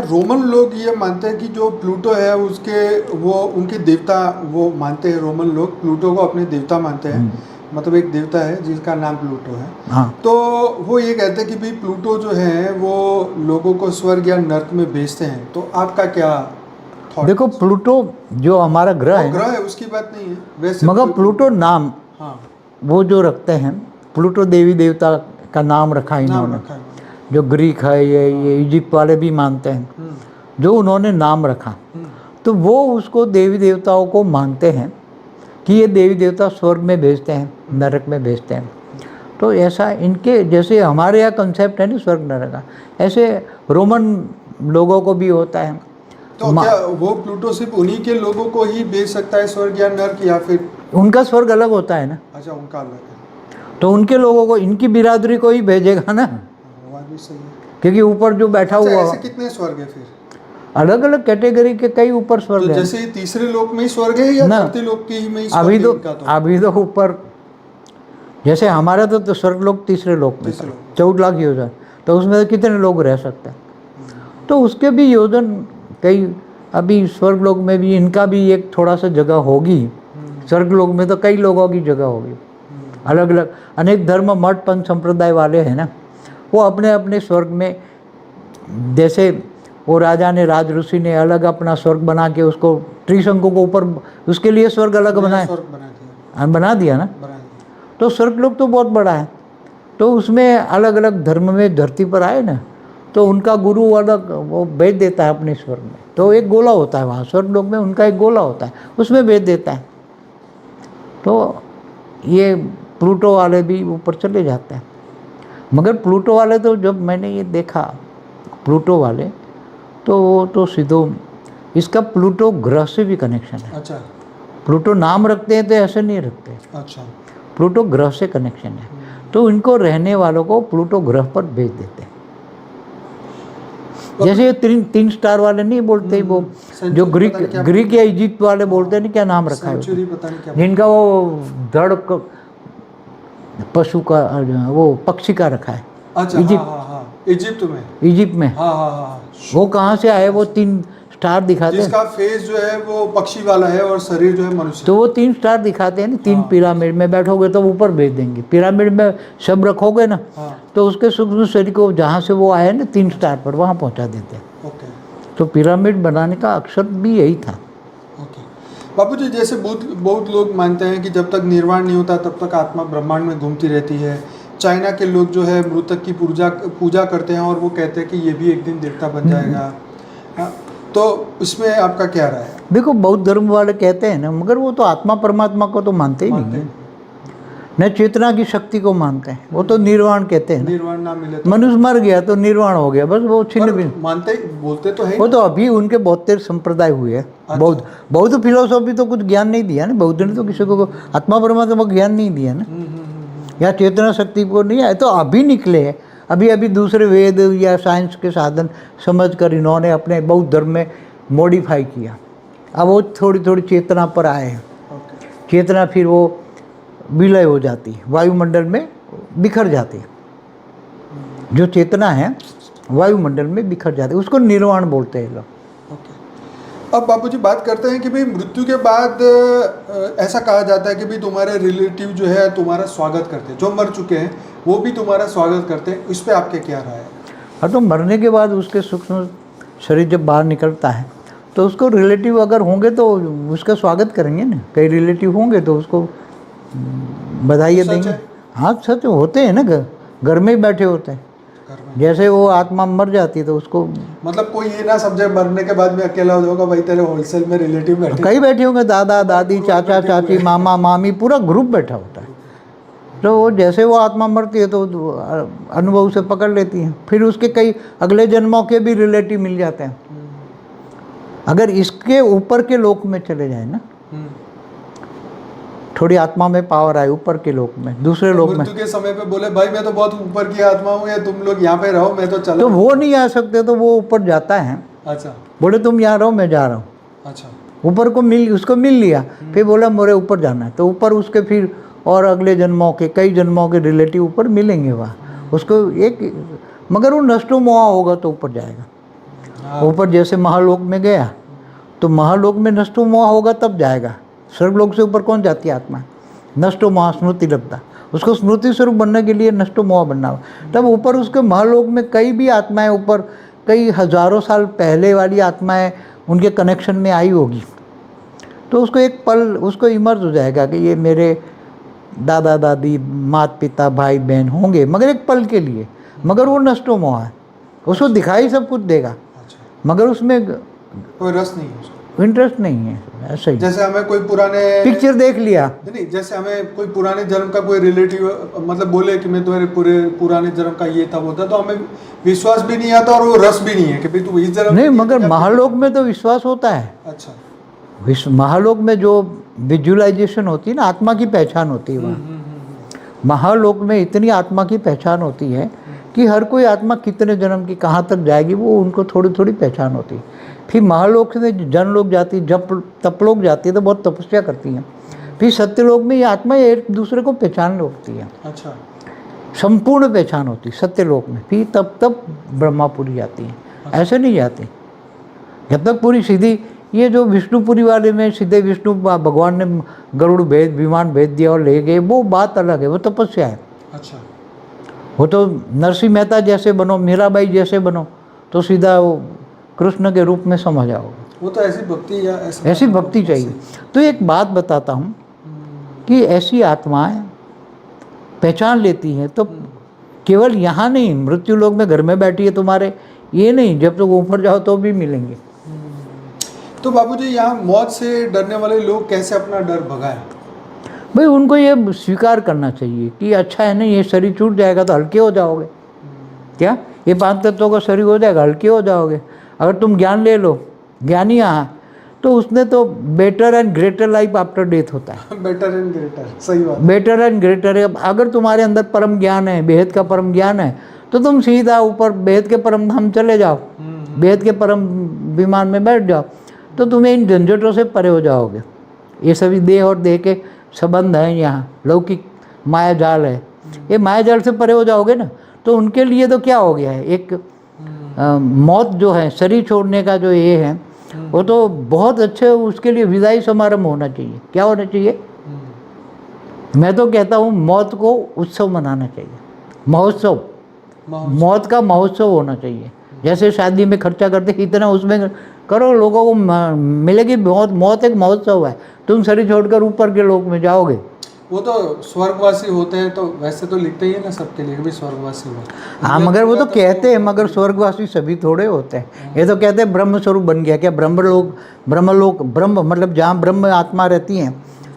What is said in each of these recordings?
Roman लोग ये मानते हैं कि जो प्लूटो है उसके वो उनके देवता वो मानते हैं। रोमन लोग प्लूटो को अपने देवता मानते हैं, मतलब एक देवता है जिसका नाम प्लूटो है। हाँ। तो वो ये कहते हैं कि भाई प्लूटो जो है वो लोगों को स्वर्ग या नर्क में भेजते हैं। तो आपका क्या थॉट? देखो, प्लूटो जो हमारा ग्रह है, ग्रह है उसकी बात नहीं है वैसे, मगर प्लूटो नाम हाँ वो जो रखते हैं, प्लूटो देवी देवता का नाम रखा नाम इन्होंने। रखा है। जो ग्रीक है, ये इजिप्ट वाले भी मानते हैं, जो उन्होंने नाम रखा, तो वो उसको देवी देवताओं को मानते हैं कि ये देवी देवता स्वर्ग में भेजते हैं, नरक में भेजते हैं। तो ऐसा इनके, जैसे हमारे यहाँ कंसेप्ट है ना स्वर्ग नरक का, ऐसे रोमन लोगों को भी होता है। तो क्या वो प्लूटो सिर्फ उन्हीं के लोगों को ही भेज सकता है स्वर्ग या नर्क, या फिर उनका स्वर्ग अलग होता है ना, अच्छा उनका अलग है? तो उनके लोगों को, इनकी बिरादरी को ही भेजेगा ना, वो भी सही है। क्योंकि ऊपर जो बैठा अच्छा, हुआ, ऐसे कितने स्वर्ग है फिर? अलग अलग कैटेगरी के कई ऊपर स्वर्ग तो है। जैसे तीसरे लोक में ही स्वर्ग है या ना, धरती लोक के ही में ही स्वर्ग अभी है तो इनका? अभी तो ऊपर, जैसे हमारा तो स्वर्ग लोक तीसरे लोक में, तीसरे लोक। 14 लाख योजन, तो उसमें तो कितने लोग रह सकते हैं। तो उसके भी योजन कई, अभी स्वर्ग लोक में भी इनका भी एक थोड़ा सा जगह होगी। स्वर्ग लोक में तो कई लोगों की जगह होगी, अलग अलग अनेक धर्म मठ पंथ संप्रदाय वाले हैं ना, वो अपने अपने स्वर्ग में, जैसे वो राजा ने, राज ऋषि ने अलग अपना स्वर्ग बना के उसको त्रिशंकु को ऊपर, उसके लिए स्वर्ग अलग नया बनाए, स्वर्ग बना दिया, बना दिया ना। बना दिया। तो स्वर्ग लोक तो बहुत बड़ा है, तो उसमें अलग अलग धर्म में धरती पर आए ना, तो उनका गुरु अलग वो भेज देता है अपने स्वर्ग में। तो एक गोला होता है वहाँ स्वर्ग लोक में, उनका एक गोला होता है, उसमें भेज देता है। तो ये प्लूटो वाले भी ऊपर चले जाते हैं। मगर प्लूटो वाले तो, जब मैंने ये देखा प्लूटो वाले, तो वो तो सीधो, इसका प्लूटो ग्रह से भी कनेक्शन है। अच्छा प्लूटो नाम रखते हैं तो ऐसे नहीं रखते, अच्छा। प्लूटो ग्रह से कनेक्शन है। तो इनको रहने वालों को प्लूटो ग्रह पर भेज देते हैं। जैसे ये तीन स्टार वाले नहीं बोलते, वो जो ग्रीक या इजिप्ट वाले बोलते हैं, नहीं क्या नाम रखा है, पता नहीं क्या, जिनका वो धड़ पशु का, वो पक्षी का रखा है। अच्छा इजिप्ट में, इजिप्ट में, हाँ। वो कहाँ से आए, वो 3 स्टार दिखाते हैं, जिसका फेस जो है वो पक्षी वाला है और शरीर जो है मनुष्य। तो वो 3 स्टार दिखाते हैं ना। 3 पिरामिड में बैठोगे तो ऊपर भेज देंगे, पिरामिड में सब रखोगे ना, तो उसके सूक्ष्म शरीर को जहाँ से वो आए ना 3 स्टार पर, वहाँ पहुँचा देते हैं। ओके। तो पिरामिड बनाने का अक्षर भी यही था। ओके बापूजी, जैसे बहुत लोग मानते हैं कि जब तक निर्वाण नहीं होता तब तक आत्मा ब्रह्मांड में घूमती रहती है। चाइना के लोग जो है मृतक की पूजा करते हैं और वो कहते हैं कि ये भी एक दिन देवता बन जाएगा। तो इसमें आपका क्या राय है? देखो, बौद्ध धर्म वाले कहते हैं ना, मगर वो तो आत्मा परमात्मा को तो मानते ही नहीं है, न चेतना की शक्ति को मानते हैं। वो तो निर्वाण कहते हैं, निर्वाण ना मिले तो मनुष्य मर गया तो निर्वाण हो गया, बस वो छिन्न भिन्न मानते बोलते तो है। वो तो अभी उनके 72 संप्रदाय हुए हैं। अच्छा। बौद्ध फिलोसॉफी तो कुछ ज्ञान नहीं दिया ना, बौद्ध ने तो किसी को आत्मा परमात्मा को ज्ञान नहीं दिया ना, या चेतना शक्ति को नहीं आया। तो अभी निकले हैं, अभी दूसरे वेद या साइंस के साधन समझकर इन्होंने अपने बौद्ध धर्म में मॉडिफाई किया। अब वो थोड़ी थोड़ी चेतना पर आए हैं। चेतना फिर वो विलय हो जाती है, वायुमंडल में बिखर जाती है। जो चेतना है वायुमंडल में बिखर जाती है, उसको निर्वाण बोलते हैं लोग। अब बापूजी बात करते हैं कि भाई मृत्यु के बाद ऐसा कहा जाता है कि भाई तुम्हारे रिलेटिव जो है तुम्हारा स्वागत करते हैं, जो मर चुके हैं वो भी तुम्हारा स्वागत करते हैं। इस पे आपके क्या राय है? हाँ, तो मरने के बाद उसके सूक्ष्म शरीर जब बाहर निकलता है तो उसको रिलेटिव अगर होंगे तो उसका स्वागत करेंगे ना। कई रिलेटिव होंगे तो उसको बधाई देंगे। हाँ, सच होते हैं ना, घर में ही बैठे होते हैं। जैसे वो आत्मा मर जाती है तो उसको, मतलब कोई ये ना समझे मरने के बाद में अकेला हो जाएगा, भाई तेरे होलसेल में रिलेटिव बैठे, कई बैठे होंगे, दादा दादी चाचा चाची मामा मामी, पूरा ग्रुप बैठा होता है। तो वो जैसे वो आत्मा मरती है तो अनुभव से पकड़ लेती है। फिर उसके कई अगले जन्मों के भी रिलेटिव मिल जाते हैं। अगर इसके ऊपर के लोक में चले जाए ना, थोड़ी आत्मा में पावर आए ऊपर के लोक में, दूसरे लोक में, मृत्यु के समय पे बोले भाई मैं तो बहुत ऊपर की आत्मा हूँ, या तुम लोग यहाँ पे रहो मैं तो चला, तो वो नहीं आ सकते, तो वो ऊपर जाता है। अच्छा, बोले तुम यहाँ रहो मैं जा रहा हूँ। अच्छा, ऊपर को उसको मिल लिया, फिर बोला मोरे ऊपर जाना है, तो ऊपर उसके फिर और अगले जन्मों के कई जन्मों के रिलेटिव ऊपर मिलेंगे वहाँ उसको एक। मगर वो नष्टो मोहा होगा तो ऊपर जाएगा। हाँ। ऊपर जैसे महालोक में गया तो महालोक में नष्टो मोह होगा तब जाएगा। स्वर्गलोक से ऊपर कौन जाती है आत्मा? नष्टो मोह स्मृति लब्धा, उसको स्मृति स्वरूप बनने के लिए नष्टो मोह बनना होगा। तब ऊपर उसके महालोक में कई भी आत्माएं ऊपर कई हजारों साल पहले वाली आत्माएं उनके कनेक्शन में आई होगी, तो उसको एक पल उसको इमर्ज हो जाएगा कि ये मेरे दादा दादी माता पिता भाई बहन होंगे, मगर एक पल के लिए। मगर वो नष्टो मोह है, उसको दिखाई सब कुछ देगा अच्छा, मगर उसमें कोई रस नहीं है उसको। इंटरेस्ट नहीं है। ऐसा ही जैसे हमें कोई पुराने पिक्चर देख लिया, नहीं, जैसे हमें कोई पुराने जन्म का कोई रिलेटिव मतलब बोले कि मैं तुम्हारे पूरे पुराने जन्म का ये था वो था, तो हमें विश्वास भी नहीं आता और वो रस भी नहीं है कि भाई तू इस जन्म नहीं, में मगर क्या- महालोक में तो विश्वास होता है। अच्छा, महालोक में जो विजुअलाइजेशन होती है ना, आत्मा की पहचान होती है वहाँ। महालोक में इतनी आत्मा की पहचान होती है कि हर कोई आत्मा कितने जन्म की कहाँ तक जाएगी वो उनको थोड़ी थोड़ी पहचान होती है। फिर महालोक से जन लोग जाती, जब तपलोक जाती है तो बहुत तपस्या करती हैं। फिर सत्यलोक में ये आत्मा एक दूसरे को पहचान होती है, अच्छा, संपूर्ण पहचान होती है सत्यलोक में। फिर तब ब्रह्मापुरी जाती है, ऐसे नहीं जाती जब तक पूरी सीधी। ये जो विष्णुपुरी वाले में सीधे विष्णु भगवान ने गरुड़ भेद विमान भेज दिया और ले गए, वो बात अलग है, वो तपस्या है। अच्छा, वो तो नरसिंह मेहता जैसे बनो, मीराबाई जैसे बनो तो सीधा वो कृष्ण के रूप में समझ जाओगे। वो तो ऐसी भक्ति या ऐसी भक्ति चाहिए। तो एक बात बताता हूँ कि ऐसी आत्माएं पहचान लेती हैं, तो केवल यहाँ नहीं, मृत्यु लोक में घर में बैठी है तुम्हारे, ये नहीं, जब तक ऊपर जाओ तो भी मिलेंगे। तो बाबूजी यहाँ मौत से डरने वाले लोग कैसे अपना डर भगाएं? भाई उनको ये स्वीकार करना चाहिए कि अच्छा है ना, ये शरीर छूट जाएगा तो हल्के हो जाओगे। क्या ये 5 तत्वों का शरीर हो जाएगा, हल्के हो जाओगे। अगर तुम ज्ञान ले लो, ज्ञानी यहाँ तो उसने तो better and greater life after death होता है। बेटर एंड ग्रेटर, सही बात। बेटर एंड ग्रेटर है। अगर तुम्हारे अंदर परम ज्ञान है, बेहद का परम ज्ञान है, तो तुम सीधा ऊपर बेहद के परम धाम चले जाओ, बेहद के परम विमान में बैठ जाओ, तो तुम्हें इन झंझटों से परे हो जाओगे। ये सभी देह और देह के संबंध हैं, यहाँ लौकिक माया जाल है, ये माया जाल से परे हो जाओगे ना। तो उनके लिए तो क्या हो गया है, एक मौत जो है, शरीर छोड़ने का जो ये है, वो तो बहुत अच्छे, उसके लिए विदाई समारंभ होना चाहिए। क्या होना चाहिए? मैं तो कहता हूँ मौत को उत्सव मनाना चाहिए, महोत्सव, मौत का महोत्सव होना चाहिए। जैसे शादी में खर्चा करते इतना उसमें करो, लोगों को मिलेगी मौत। मौत एक महोत्सव है, तुम शरीर छोड़कर ऊपर के लोक में जाओगे। वो तो स्वर्गवासी होते हैं, तो वैसे तो लिखते ही है ना सबके लिए भी स्वर्गवासी हो। हाँ, मगर वो तो कहते हैं, मगर स्वर्गवासी सभी थोड़े होते हैं। ये तो कहते हैं ब्रह्म स्वरूप बन गया। क्या ब्रह्मलोक, ब्रह्म मतलब जहाँ ब्रह्म आत्मा रहती है,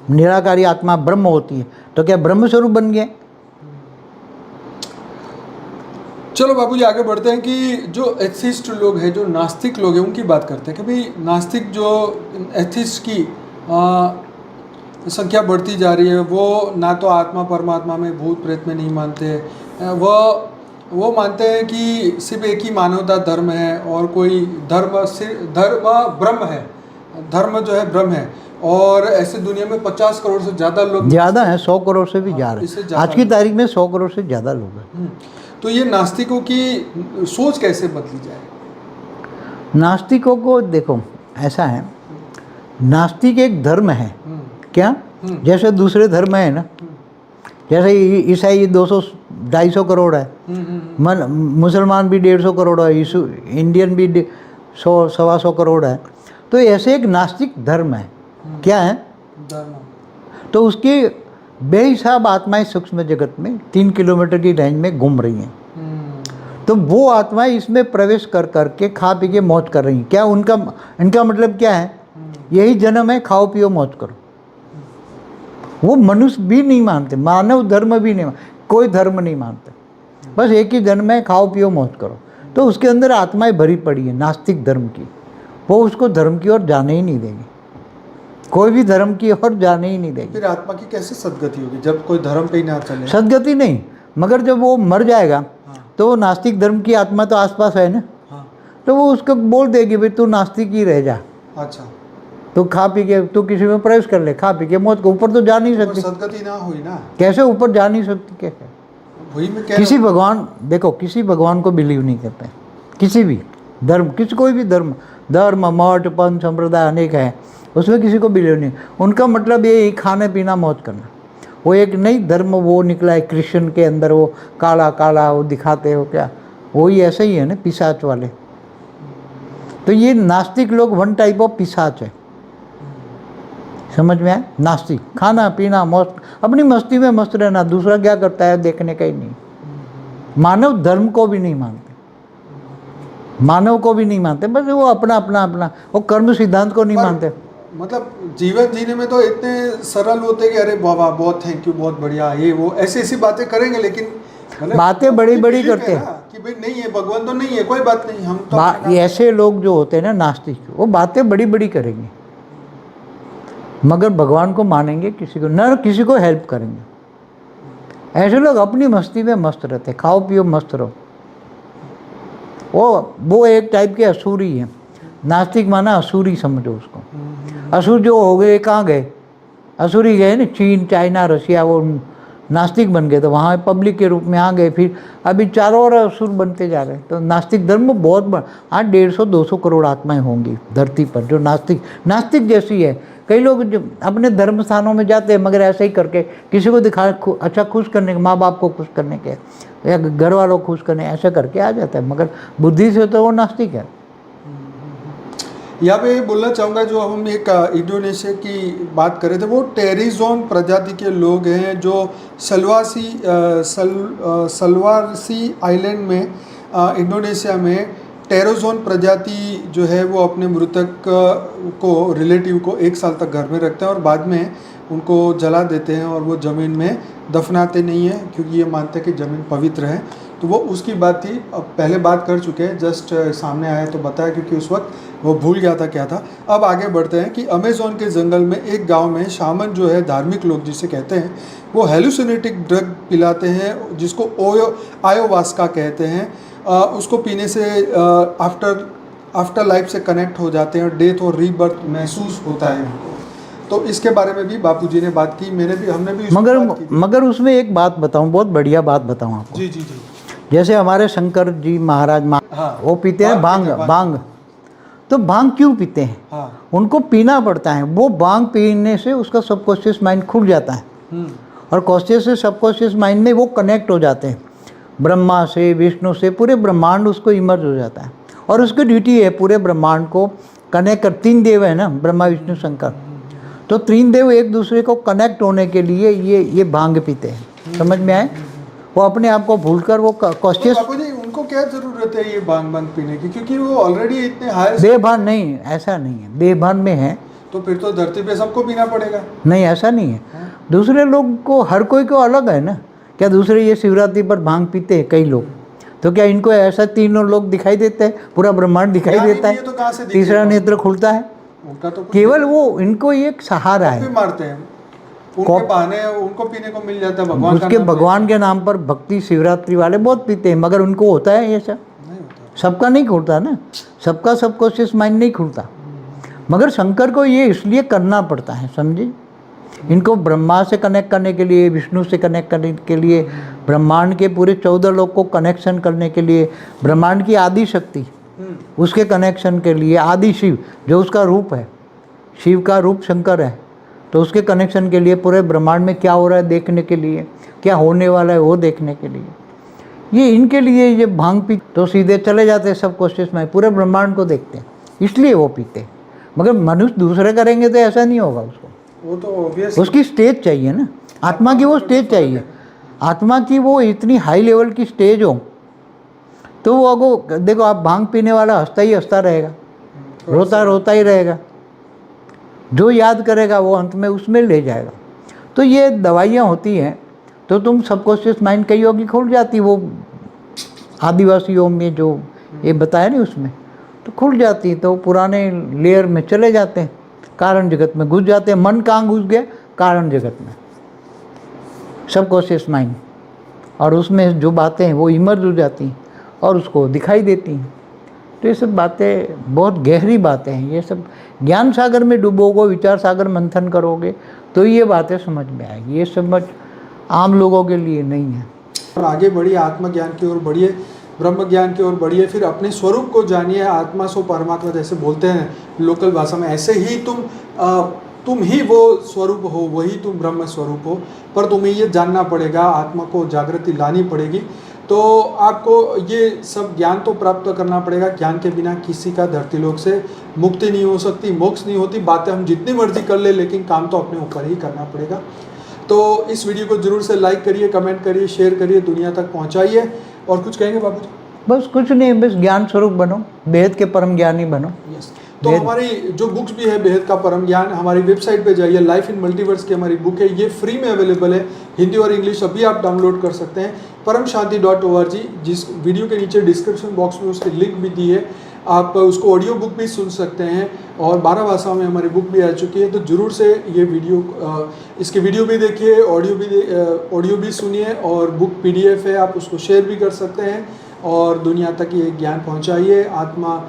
निराकारी आत्मा ब्रह्म होती है, तो क्या ब्रह्म स्वरूप बन गया? चलो बाबूजी आगे बढ़ते हैं कि जो एथिस्ट लोग हैं, जो नास्तिक लोग हैं, उनकी बात करते हैं कि भाई नास्तिक जो एथिस्ट की संख्या बढ़ती जा रही है, वो ना तो आत्मा परमात्मा में भूत प्रेत में नहीं मानते, वो मानते हैं कि सिर्फ एक ही मानवता धर्म है और कोई धर्म ब्रह्म है, धर्म जो है ब्रह्म है। और ऐसे दुनिया में 50 करोड़ से ज़्यादा लोग, ज़्यादा है, 100 करोड़ से भी ज़्यादा है। आज की तारीख में 100 करोड़ से ज़्यादा लोग हैं। तो ये नास्तिकों की सोच कैसे बदली जाए? नास्तिकों को देखो, ऐसा है, नास्तिक एक धर्म है। क्या? जैसे दूसरे धर्म है ना, जैसे ईसाई 200-250 करोड़ है, मुसलमान भी 150 करोड़ है, इंडियन भी 100-125 करोड़ है। तो ऐसे एक नास्तिक धर्म है। क्या है? धर्म। तो उसकी बेहिसाब आत्माएं सूक्ष्म जगत में 3 किलोमीटर की रेंज में घूम रही हैं। तो वो आत्माएं इसमें प्रवेश कर करके खा पी के मौज कर रही हैं। क्या इनका मतलब क्या है? यही जन्म है, खाओ पियो मौज करो। वो मनुष्य भी नहीं मानते, मानव धर्म भी नहीं मानते, कोई धर्म नहीं मानते, बस एक ही जन्म है, खाओ पियो मौज करो। तो उसके अंदर आत्माएं भरी पड़ी है नास्तिक धर्म की। वो उसको धर्म की ओर जाने ही नहीं देगी, कोई भी धर्म की ओर जाने ही नहीं देगी। फिर आत्मा की कैसे सदगति होगी जब कोई धर्म पे ही ना चले? सदगति नहीं, मगर जब वो मर जाएगा तो वो नास्तिक धर्म की आत्मा तो आसपास है ना, तो वो उसको बोल देगी भाई तू नास्तिक ही रह जा। अच्छा, तो खा पी के तू किसी में प्रवेश कर ले, खा पी के मौत को, ऊपर तो जा नहीं सकती। सदगति ना हुई ना, कैसे ऊपर जा नहीं सकती? कैसे? वही मैं कह किसी भगवान, देखो किसी भगवान को बिलीव नहीं करते, किसी भी। धर्म किसी कोई भी धर्म मठ पंथ संप्रदाय अनेक है, उसमें किसी को बिलीव नहीं। उनका मतलब ये ही खाने पीना मौज करना। वो एक नई धर्म वो निकला है क्रिश्चियन के अंदर, वो काला काला वो दिखाते हो क्या, वही ऐसे ही है ना पिशाच वाले। तो ये नास्तिक लोग वन टाइप ऑफ पिशाच है, समझ में आए? नास्तिक खाना पीना मौज, अपनी मस्ती में मस्त रहना, दूसरा क्या करता है देखने का ही नहीं। मानव धर्म को भी नहीं मानते, मानव को भी नहीं मानते, बस वो अपना अपना अपना वो कर्म सिद्धांत को नहीं मानते। मतलब जीवन जीने में तो इतने सरल होते कि अरे बाबा बहुत थैंक यू बहुत बढ़िया ये वो ऐसी ऐसी बातें करेंगे, लेकिन मतलब बातें बड़ी बड़ी belief है करते ना हैं कि भाई नहीं है भगवान तो नहीं है, कोई बात नहीं, हम तो ये ऐसे लोग जो होते हैं ना नास्तिक, वो बातें बड़ी बड़ी करेंगे मगर भगवान को मानेंगे किसी को न किसी को हेल्प करेंगे। ऐसे लोग अपनी मस्ती में मस्त रहते, खाओ पियो मस्त रहो। वो एक टाइप के असुरी हैं। नास्तिक माना असुरी समझो उसको। असुर जो हो गए कहाँ गए? असुरी गए ना चीन चाइना रशिया, वो नास्तिक बन गए तो वहाँ पब्लिक के रूप में आ गए। फिर अभी चारों ओर असुर बनते जा रहे हैं। तो नास्तिक धर्म बहुत बड़ा, आज 150-200 करोड़ आत्माएं होंगी धरती पर जो नास्तिक जैसी है। कई लोग जो अपने धर्म स्थानों में जाते हैं मगर ऐसे ही करके किसी को दिखा अच्छा खुश करने के, माँ बाप को खुश करने के या घर वालों को खुश करने, ऐसा करके आ जाता है, मगर बुद्धि से तो वो नास्तिक है। यहाँ पे बोलना चाहूँगा जो हम एक इंडोनेशिया की बात कर रहे थे, वो टेरिजोन प्रजाति के लोग हैं जो सलवारसी आइलैंड में इंडोनेशिया में टेरोजोन प्रजाति जो है वो अपने मृतक को रिलेटिव को 1 साल तक घर में रखते हैं और बाद में उनको जला देते हैं और वो ज़मीन में दफनाते नहीं हैं क्योंकि ये मानते हैं कि ज़मीन पवित्र है। तो वो उसकी बात थी, अब पहले बात कर चुके हैं, जस्ट सामने आया तो बताया क्योंकि उस वक्त वो भूल गया था क्या था। अब आगे बढ़ते हैं कि अमेज़न के जंगल में एक गांव में शामन जो है धार्मिक लोग जिसे कहते हैं वो हेलुसिनेटिक ड्रग पिलाते हैं जिसको आयोवास्का कहते हैं। उसको पीने से आफ्टर लाइफ से कनेक्ट हो जाते हैं और डेथ और रीबर्थ महसूस होता है उनको। तो इसके बारे में भी बापूजी ने बात की, हमने भी मगर उसमें एक बात बताऊं, बहुत बढ़िया बात बताऊं आपको। जी जी जी। जैसे हमारे शंकर जी महाराज हाँ, वो पीते हैं भांग। तो भांग क्यों पीते हैं? हाँ, उनको पीना पड़ता है। वो भांग पीने से उसका सबकॉन्शियस माइंड खुल जाता है और कॉन्शियस से सबकॉन्शियस माइंड में वो कनेक्ट हो जाते हैं ब्रह्मा से, विष्णु से, पूरे ब्रह्मांड उसको इमर्ज हो जाता है। और उसकी ड्यूटी है पूरे ब्रह्मांड को कनेक्ट कर। 3 देव है ना, ब्रह्मा विष्णु शंकर, तो 3 देव एक दूसरे को कनेक्ट होने के लिए ये भांग पीते हैं। समझ में आए? वो अपने आप को भूलकर वो कॉन्शियस। उनको क्या जरूरत है ये भांग पीने की, क्योंकि वो ऑलरेडी इतने हाई। बेभान नहीं, ऐसा नहीं है, बेभान में है तो फिर तो धरती पे सबको पीना पड़ेगा। नहीं, ऐसा नहीं है। दूसरे लोग को, हर कोई को अलग है ना। क्या दूसरे ये शिवरात्रि पर भांग पीते हैं कई लोग, तो क्या इनको ऐसा तीनों लोग दिखाई देते हैं? पूरा ब्रह्मांड दिखाई देता है? तो कहाँ से तीसरा नेत्र खुलता है? उनका तो केवल वो इनको एक सहारा है। मारते हैं उनके बहाने, उनको पीने को मिल जाता है भगवान उसके भगवान के नाम पर भक्ति शिवरात्रि वाले बहुत पीते हैं, मगर उनको होता है ये सब? नहीं होता। सबका नहीं खुलता ना, सबका सबकॉन्शियस माइंड नहीं खुलता। मगर शंकर को ये इसलिए करना पड़ता है, समझे? इनको ब्रह्मा से कनेक्ट करने के लिए, विष्णु से कनेक्ट करने के लिए, ब्रह्मांड के पूरे 14 लोग को कनेक्शन करने के लिए, ब्रह्मांड की आदि शक्ति उसके कनेक्शन के लिए, आदि शिव जो उसका रूप है, शिव का रूप शंकर है, तो उसके कनेक्शन के लिए, पूरे ब्रह्मांड में क्या हो रहा है देखने के लिए, क्या होने वाला है वो देखने के लिए, ये इनके लिए ये भांग पी तो सीधे चले जाते हैं सब कोशिश में, पूरे ब्रह्मांड को देखते हैं, इसलिए वो पीते हैं। मगर मनुष्य दूसरे करेंगे तो ऐसा नहीं होगा। वो तो ऑब्वियस, उसकी स्टेज चाहिए ना, आत्मा की वो स्टेज चाहिए। आत्मा की वो इतनी हाई लेवल की स्टेज हो तो वो अगो देखो, आप भांग पीने वाला हंसता ही हंसता रहेगा, रोता रोता ही रहेगा, जो याद करेगा वो अंत में उसमें ले जाएगा। तो ये दवाइयाँ होती हैं तो तुम सबकॉन्शियस माइंड कई होगी खुल जाती, वो आदिवासियों में जो ये बताया नहीं उसमें तो खुल जाती, तो पुराने लेयर में चले जाते हैं, कारण जगत में घुस जाते हैं। मन कहाँ घुस गया? कारण जगत में, सबकॉन्शियस माइंड, और उसमें जो बातें हैं वो इमर्ज हो जाती हैं और उसको दिखाई देती हैं। तो ये सब बातें बहुत गहरी बातें हैं। ये सब ज्ञान सागर में डूबोगे, विचार सागर मंथन करोगे तो ये बातें समझ में आएगी। ये समझ आम लोगों के लिए नहीं है। और आगे बढ़िए, आत्मज्ञान की ओर बढ़िए। ब्रह्म ज्ञान की ओर बढ़िए, फिर अपने स्वरूप को जानिए। आत्मा सो परमात्मा जैसे बोलते हैं लोकल भाषा में, ऐसे ही तुम ही वो स्वरूप हो, वही तुम ब्रह्म स्वरूप हो। पर तुम्हें ये जानना पड़ेगा, आत्मा को जागृति लानी पड़ेगी। तो आपको ये सब ज्ञान तो प्राप्त करना पड़ेगा। ज्ञान के बिना किसी का धरतीलोक से मुक्ति नहीं हो सकती, मोक्ष नहीं होती। बातें हम जितनी मर्जी कर ले, लेकिन काम तो अपने ऊपर ही करना पड़ेगा। तो इस वीडियो को जरूर से लाइक करिए, कमेंट करिए, शेयर करिए, दुनिया तक पहुंचाइए। और कुछ कहेंगे बाबू जी? बस कुछ नहीं, बस ज्ञान स्वरूप बनो, बेहद के परम ज्ञानी बनो। यस। तो हमारी जो बुक्स भी है बेहद का परम ज्ञान, हमारी वेबसाइट पे जाइए, लाइफ इन मल्टीवर्स की हमारी बुक है, ये फ्री में अवेलेबल है, हिंदी और इंग्लिश अभी आप डाउनलोड कर सकते हैं paramshanti.org। जिस वीडियो के नीचे डिस्क्रिप्शन बॉक्स में उसकी लिंक भी दी है, आप उसको ऑडियो बुक भी सुन सकते हैं। और 12 भाषाओं में हमारी बुक भी आ चुकी है। तो जरूर से ये वीडियो इसकी वीडियो भी देखिए, ऑडियो भी सुनिए, और बुक PDF है, आप उसको शेयर भी कर सकते हैं और दुनिया तक ये ज्ञान पहुंचाइए। आत्म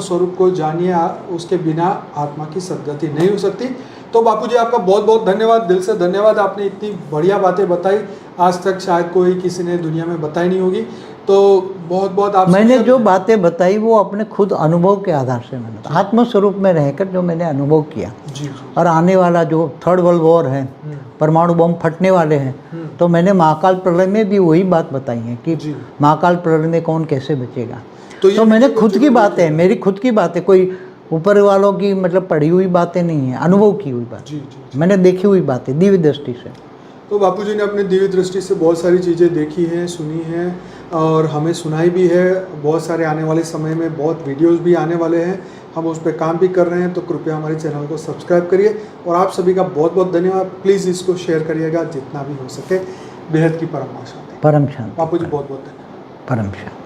स्वरूप को जानिए, उसके बिना आत्मा की सद्गति नहीं हो सकती। तो बापू जी आपका बहुत बहुत धन्यवाद, दिल से धन्यवाद। आपने इतनी बढ़िया बातें बताई, आज तक शायद कोई किसी ने दुनिया में बताई नहीं होगी। तो बहुत बहुत आप मैंने जो बातें बताई वो अपने खुद अनुभव के आधार से मैंने आत्म स्वरूप में रहकर जो मैंने अनुभव किया। जी। और आने वाला जो 3rd वर्ल्ड वॉर है, परमाणु बम फटने वाले हैं, तो मैंने महाकाल प्रलय में भी वही बात बताई है कि महाकाल प्रलय में कौन कैसे बचेगा। तो मैंने खुद की बातें, मेरी खुद की बातें, कोई ऊपर वालों की मतलब पढ़ी हुई बातें नहीं है, अनुभव की हुई बात। जी। मैंने देखी हुई बातें दिव्य दृष्टि से। तो बापू जी ने अपनी दिव्य दृष्टि से बहुत सारी चीज़ें देखी हैं, सुनी हैं और हमें सुनाई भी है। बहुत सारे आने वाले समय में बहुत वीडियोस भी आने वाले हैं, हम उस पर काम भी कर रहे हैं। तो कृपया हमारे चैनल को सब्सक्राइब करिए और आप सभी का बहुत बहुत धन्यवाद। प्लीज़ इसको शेयर करिएगा जितना भी हो सके। बेहद की परम शांति। परम शांति। बापू जी बहुत बहुत धन्यवाद। परम शांति।